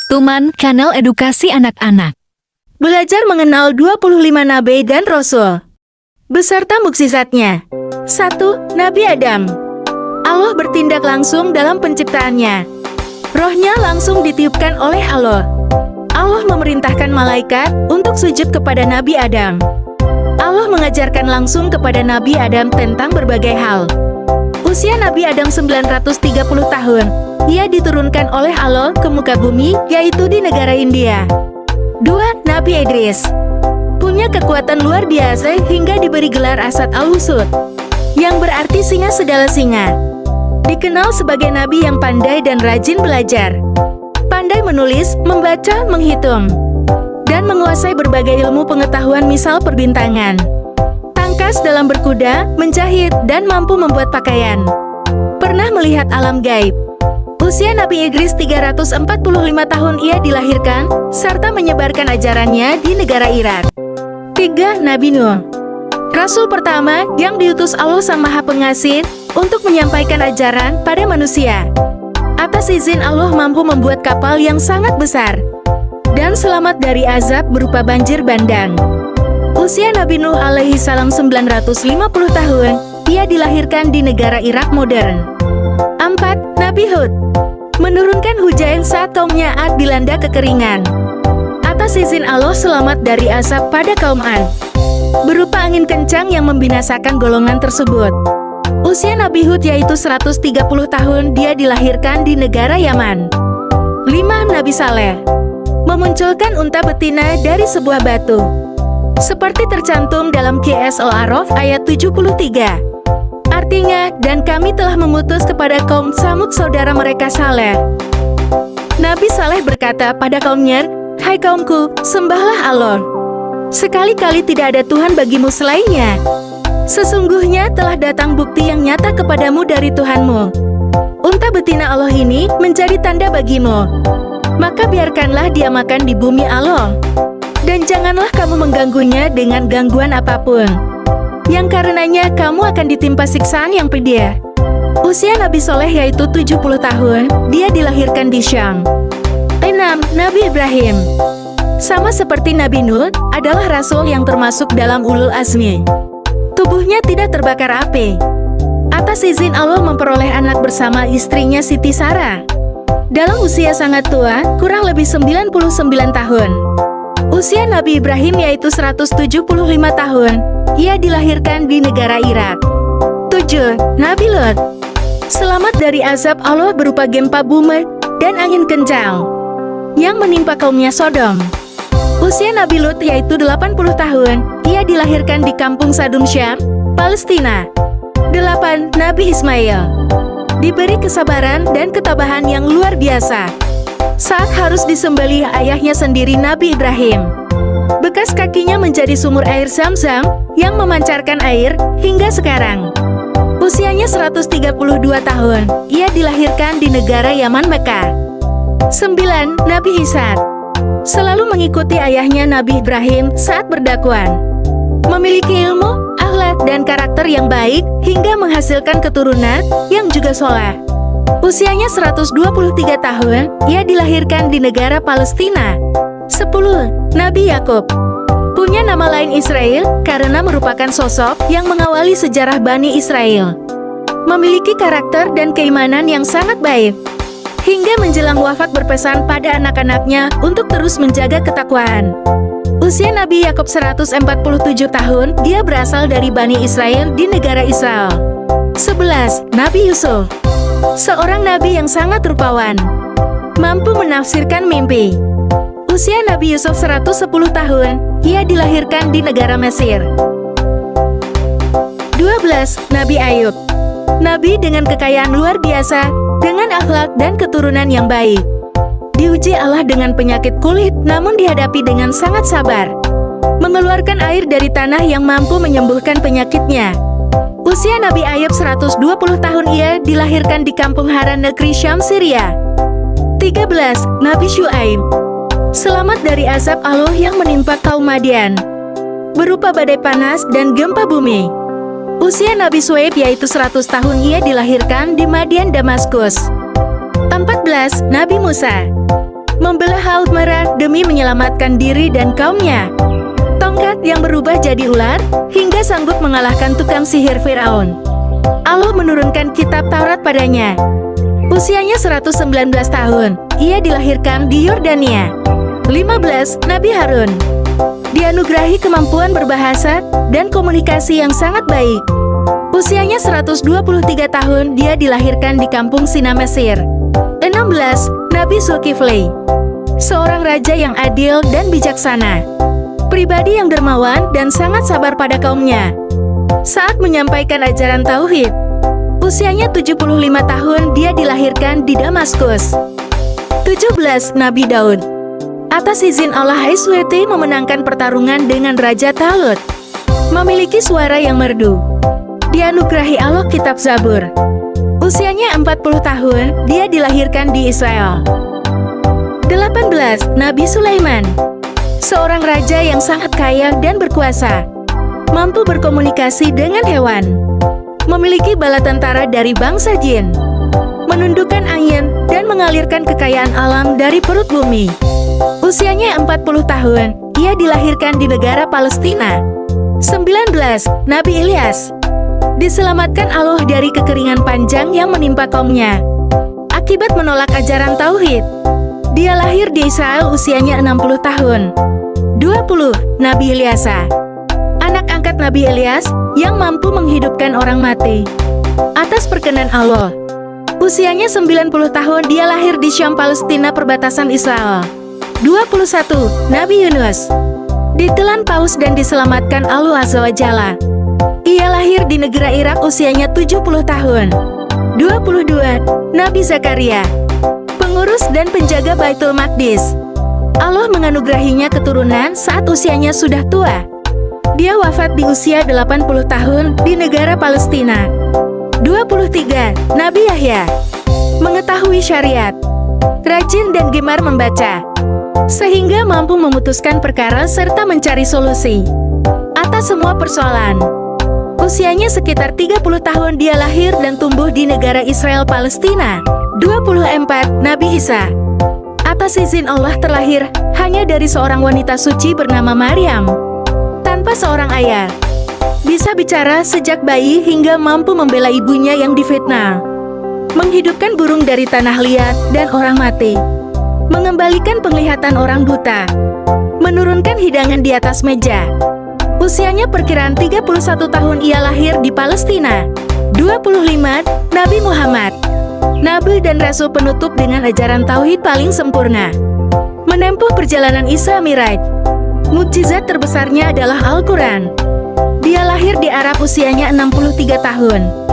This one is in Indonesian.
Tuman, kanal edukasi anak-anak. Belajar mengenal 25 nabi dan rasul beserta mukjizatnya. 1. Nabi Adam. Allah bertindak langsung dalam penciptaannya. Rohnya langsung ditiupkan oleh Allah. Allah memerintahkan malaikat untuk sujud kepada Nabi Adam. Allah mengajarkan langsung kepada Nabi Adam tentang berbagai hal. Usia Nabi Adam 930 tahun. Ia diturunkan oleh Allah ke muka bumi, yaitu di negara India. 2. Nabi Idris. Punya kekuatan luar biasa hingga diberi gelar Asad al-Husud, yang berarti singa segala singa. Dikenal sebagai nabi yang pandai dan rajin belajar. Pandai menulis, membaca, menghitung, dan menguasai berbagai ilmu pengetahuan misal perbintangan. Tangkas dalam berkuda, menjahit, dan mampu membuat pakaian. Pernah melihat alam gaib. Usia Nabi Idris 345 tahun ia dilahirkan, serta menyebarkan ajarannya di negara Irak. 3. Nabi Nuh. Rasul pertama yang diutus Allah Sang Maha Pengasih untuk menyampaikan ajaran pada manusia. Atas izin Allah mampu membuat kapal yang sangat besar dan selamat dari azab berupa banjir bandang. Usia Nabi Nuh alaihi salam 950 tahun, ia dilahirkan di negara Irak modern. 4. Nabi Hud. Menurunkan hujan saat kaumnya Ad dilanda kekeringan. Atas izin Allah selamat dari azab pada kaum Ad, berupa angin kencang yang membinasakan golongan tersebut. Usia Nabi Hud yaitu 130 tahun, dia dilahirkan di negara Yaman. 5. Nabi Saleh. Memunculkan unta betina dari sebuah batu, seperti tercantum dalam QS Al-A'raf ayat 73. Artinya, dan kami telah mengutus kepada kaum Samud saudara mereka Saleh. Nabi Saleh berkata pada kaumnya, "Hai kaumku, sembahlah Allah. Sekali-kali tidak ada Tuhan bagimu selainnya. Sesungguhnya telah datang bukti yang nyata kepadamu dari Tuhanmu. Unta betina Allah ini menjadi tanda bagimu. Maka biarkanlah dia makan di bumi Allah. Dan janganlah kamu mengganggunya dengan gangguan apapun, yang karenanya kamu akan ditimpa siksaan yang pedih." Usia Nabi Soleh yaitu 70 tahun, dia dilahirkan di Syam. 6. Nabi Ibrahim. Sama seperti Nabi Nuh, adalah rasul yang termasuk dalam ulul azmi. Tubuhnya tidak terbakar api. Atas izin Allah memperoleh anak bersama istrinya Siti Sarah. Dalam usia sangat tua, kurang lebih 99 tahun. Usia Nabi Ibrahim yaitu 175 tahun. Ia dilahirkan di negara Irak. 7. Nabi Lot. Selamat dari azab Allah berupa gempa bumi dan angin kencang yang menimpa kaumnya Sodom. Usia Nabi Lut yaitu 80 tahun. Ia dilahirkan di kampung Sadum Syam, Palestina. 8. Nabi Ismail. Diberi kesabaran dan ketabahan yang luar biasa saat harus disembelih ayahnya sendiri Nabi Ibrahim. Bekas kakinya menjadi sumur air Zam-Zam yang memancarkan air hingga sekarang. Usianya 132 tahun. Ia dilahirkan di negara Yaman, Mekah. 9. Nabi Ishaq. Selalu mengikuti ayahnya Nabi Ibrahim saat berdakwah. Memiliki ilmu, akhlak, dan karakter yang baik hingga menghasilkan keturunan yang juga soleh. Usianya 123 tahun, ia dilahirkan di negara Palestina. 10. Nabi Yakub. Punya nama lain Israel karena merupakan sosok yang mengawali sejarah Bani Israel. Memiliki karakter dan keimanan yang sangat baik, hingga menjelang wafat berpesan pada anak-anaknya untuk terus menjaga ketakwaan. Usia Nabi Yakub 147 tahun, dia berasal dari Bani Israel di negara Israel. 11. Nabi Yusuf. Seorang nabi yang sangat rupawan, mampu menafsirkan mimpi. Usia Nabi Yusuf 110 tahun, ia dilahirkan di negara Mesir. 12. Nabi Ayub. Nabi dengan kekayaan luar biasa, dengan akhlak dan keturunan yang baik. Diuji Allah dengan penyakit kulit, namun dihadapi dengan sangat sabar. Mengeluarkan air dari tanah yang mampu menyembuhkan penyakitnya. Usia Nabi Ayub 120 tahun, ia dilahirkan di kampung Haran negeri Syam, Syria. 13. Nabi Syuaib. Selamat dari azab Allah yang menimpa kaum Madian, berupa badai panas dan gempa bumi. Usia Nabi Syuaib yaitu 100 tahun, ia dilahirkan di Madian, Damaskus. 14. Nabi Musa. Membelah Laut Merah demi menyelamatkan diri dan kaumnya. Tongkat yang berubah jadi ular, hingga sanggup mengalahkan tukang sihir Firaun. Allah menurunkan kitab Taurat padanya. Usianya 119 tahun, ia dilahirkan di Yordania. 15. Nabi Harun. Dianugerahi kemampuan berbahasa dan komunikasi yang sangat baik. Usianya 123 tahun, dia dilahirkan di kampung Sina, Mesir. 16. Nabi Zulkifli. Seorang raja yang adil dan bijaksana. Pribadi yang dermawan dan sangat sabar pada kaumnya. Saat menyampaikan ajaran Tauhid, usianya 75 tahun, dia dilahirkan di Damaskus. 17. Nabi Daud. Atas izin Allah SWT memenangkan pertarungan dengan Raja Talut. Memiliki suara yang merdu. Dianugerahi Allah kitab Zabur. Usianya 40 tahun, dia dilahirkan di Israel. 18. Nabi Sulaiman. Seorang raja yang sangat kaya dan berkuasa. Mampu berkomunikasi dengan hewan. Memiliki bala tentara dari bangsa jin. Menundukkan angin dan mengalirkan kekayaan alam dari perut bumi. Usianya 40 tahun, ia dilahirkan di negara Palestina. 19. Nabi Ilyas. Diselamatkan Allah dari kekeringan panjang yang menimpa kaumnya akibat menolak ajaran Tauhid. Dia lahir di Israel, usianya 60 tahun. 20. Nabi Ilyasa. Anak angkat Nabi Ilyas yang mampu menghidupkan orang mati atas perkenan Allah. Usianya 90 tahun, dia lahir di Syam, Palestina, perbatasan Israel. 21. Nabi Yunus. Ditelan paus dan diselamatkan Allah Azza wa Jalla. Ia lahir di negara Irak, usianya 70 tahun. 22. Nabi Zakaria. Pengurus dan penjaga Baitul Maqdis. Allah menganugerahinya keturunan saat usianya sudah tua. Dia wafat di usia 80 tahun di negara Palestina. 23. Nabi Yahya. Mengetahui syariat. Rajin dan gemar membaca, sehingga mampu memutuskan perkara serta mencari solusi atas semua persoalan. Usianya sekitar 30 tahun, dia lahir dan tumbuh di negara Israel, Palestina. 24. Nabi Isa. Atas izin Allah terlahir hanya dari seorang wanita suci bernama Maryam. Tanpa seorang ayah. Bisa bicara sejak bayi hingga mampu membela ibunya yang difitnah. Menghidupkan burung dari tanah liat dan orang mati. Mengembalikan penglihatan orang buta. Menurunkan hidangan di atas meja. Usianya perkiraan 31 tahun, ia lahir di Palestina. 25. Nabi Muhammad. Nabi dan Rasul penutup dengan ajaran Tauhid paling sempurna. Menempuh perjalanan Isra Miraj. Mukjizat terbesarnya adalah Al-Quran. Dia lahir di Arab, usianya 63 tahun.